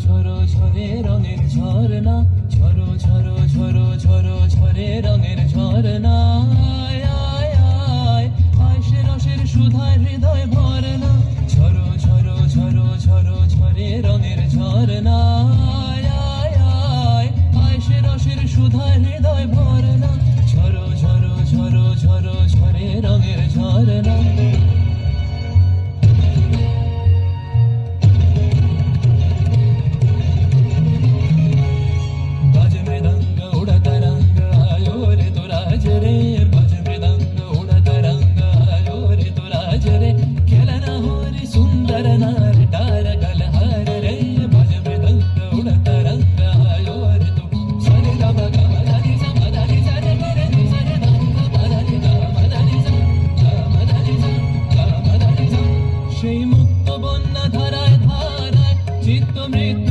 ঝরো ঝরে রঙের ঝরনা, ঝরো ঝরো ঝরো ঝরো ঝরে রঙের ঝরনা। আয় আয় আয় আয় সে রসের সুধায় হৃদয় ভরনা, ঝরো ঝরো ঝরো ঝরো ঝরে রঙের ঝরনা। আয় আয় আয় আয় সে রসের সুধায় হৃদয় ভরনা, ঝরো ঝরো ঝরো ঝরো ঝরে রঙের ঝরনা। সেই মুক্ত বন্যা ধারায় ধারায় চিত্ত মৃত্যু